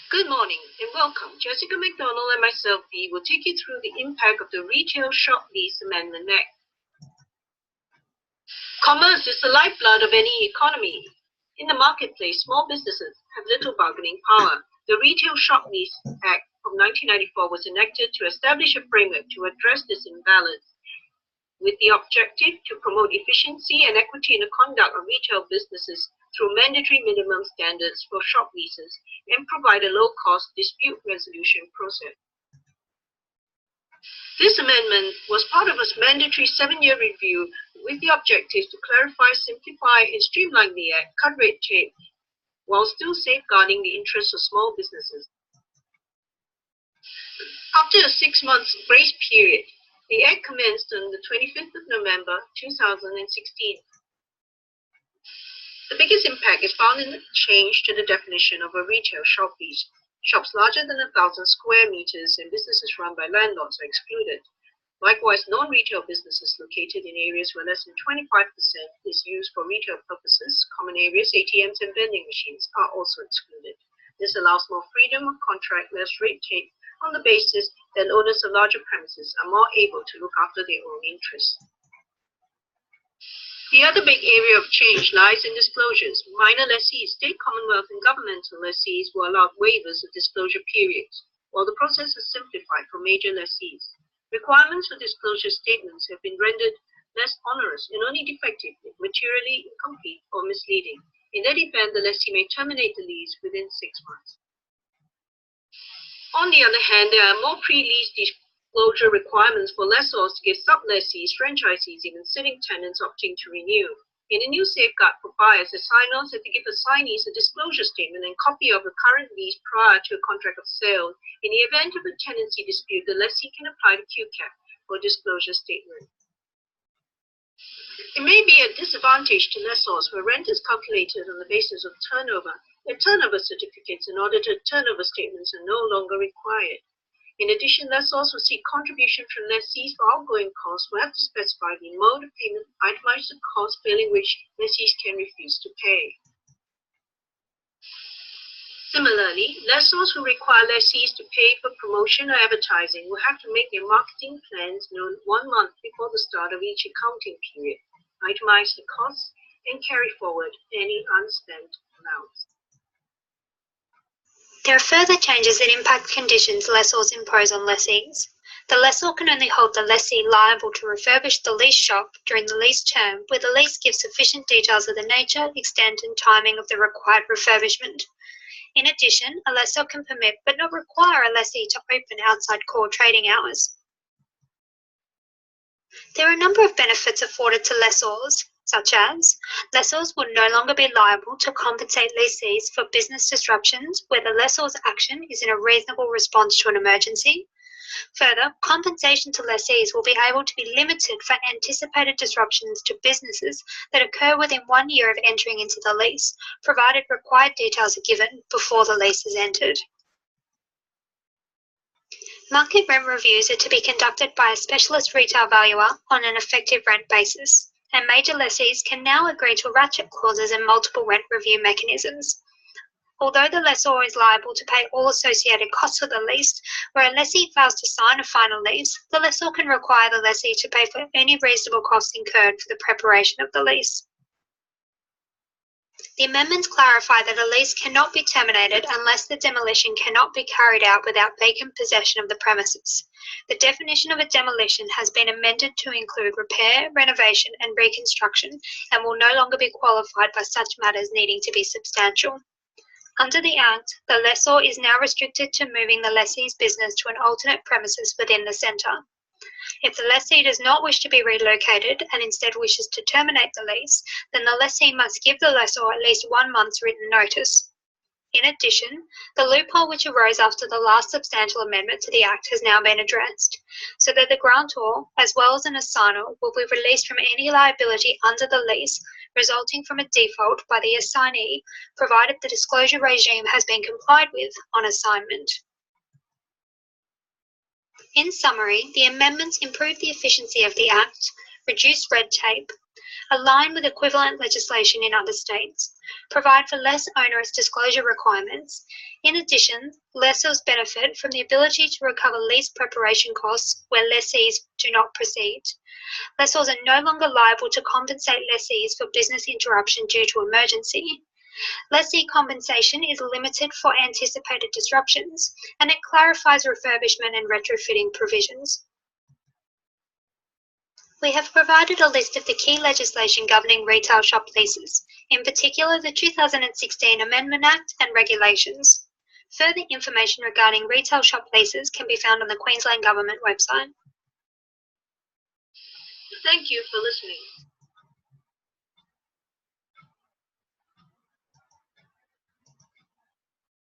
Good morning and welcome. Jessica McDonald and myself, Bee, will take you through the impact of the Retail Shop Lease Amendment Act. Commerce is the lifeblood of any economy. In the marketplace, small businesses have little bargaining power. The Retail Shop Lease Act of 1994 was enacted to establish a framework to address this imbalance, with the objective to promote efficiency and equity in the conduct of retail businesses through mandatory minimum standards for shop leases and provide a low-cost dispute resolution process. This amendment was part of a mandatory 7-year review with the objective to clarify, simplify, and streamline the Act, cut red tape, while still safeguarding the interests of small businesses. After a 6-month grace period, the Act commenced on the 25th of November 2016. The biggest impact is found in the change to the definition of a retail shop lease. Shops larger than 1,000 square meters and businesses run by landlords are excluded. Likewise, non-retail businesses located in areas where less than 25% is used for retail purposes, common areas, ATMs, and vending machines are also excluded. This allows more freedom of contract, less red tape, on the basis that owners of larger premises are more able to look after their own interests. The other big area of change lies in disclosures. Minor lessees, state, commonwealth, and governmental lessees were allowed waivers of disclosure periods, while the process is simplified for major lessees. Requirements for disclosure statements have been rendered less onerous and only defective if materially incomplete or misleading. In that event, the lessee may terminate the lease within 6 months. On the other hand, there are more pre-lease disclosure requirements for lessors to give sub-lessees, franchisees, even sitting tenants opting to renew. In a new safeguard for buyers, assignors have to give assignees a disclosure statement and copy of the current lease prior to a contract of sale. In the event of a tenancy dispute, the lessee can apply the QCAP for disclosure statement. It may be a disadvantage to lessors where rent is calculated on the basis of turnover. Their turnover certificates and audited turnover statements are no longer required. In addition, lessors who seek contribution from lessees for outgoing costs will have to specify the mode of payment, itemize the cost, failing which lessees can refuse to pay. Similarly, lessors who require lessees to pay for promotion or advertising will have to make their marketing plans known 1 month before the start of each accounting period, itemize the costs, and carry forward any unspent amounts. There are further changes that impact conditions lessors impose on lessees. The lessor can only hold the lessee liable to refurbish the lease shop during the lease term where the lease gives sufficient details of the nature, extent, and timing of the required refurbishment. In addition, a lessor can permit but not require a lessee to open outside core trading hours. There are a number of benefits afforded to lessors, such as lessors will no longer be liable to compensate lessees for business disruptions where the lessor's action is in a reasonable response to an emergency. Further, compensation to lessees will be able to be limited for anticipated disruptions to businesses that occur within 1 year of entering into the lease, provided required details are given before the lease is entered. Market rent reviews are to be conducted by a specialist retail valuer on an effective rent basis, and major lessees can now agree to ratchet clauses and multiple rent review mechanisms. Although the lessor is liable to pay all associated costs of the lease, where a lessee fails to sign a final lease, the lessor can require the lessee to pay for any reasonable costs incurred for the preparation of the lease. The amendments clarify that a lease cannot be terminated unless the demolition cannot be carried out without vacant possession of the premises. The definition of a demolition has been amended to include repair, renovation, and reconstruction, and will no longer be qualified by such matters needing to be substantial. Under the Act, the lessor is now restricted to moving the lessee's business to an alternate premises within the centre. If the lessee does not wish to be relocated and instead wishes to terminate the lease, then the lessee must give the lessor at least 1 month's written notice. In addition, the loophole which arose after the last substantial amendment to the Act has now been addressed, so that the grantor, as well as an assigner, will be released from any liability under the lease resulting from a default by the assignee, provided the disclosure regime has been complied with on assignment. In summary, the amendments improve the efficiency of the Act, reduce red tape, align with equivalent legislation in other states, provide for less onerous disclosure requirements. In addition, lessors benefit from the ability to recover lease preparation costs where lessees do not proceed. Lessors are no longer liable to compensate lessees for business interruption due to emergency. Lessee compensation is limited for anticipated disruptions, and it clarifies refurbishment and retrofitting provisions. We have provided a list of the key legislation governing retail shop leases, in particular the 2016 Amendment Act and regulations. Further information regarding retail shop leases can be found on the Queensland Government website. Thank you for listening.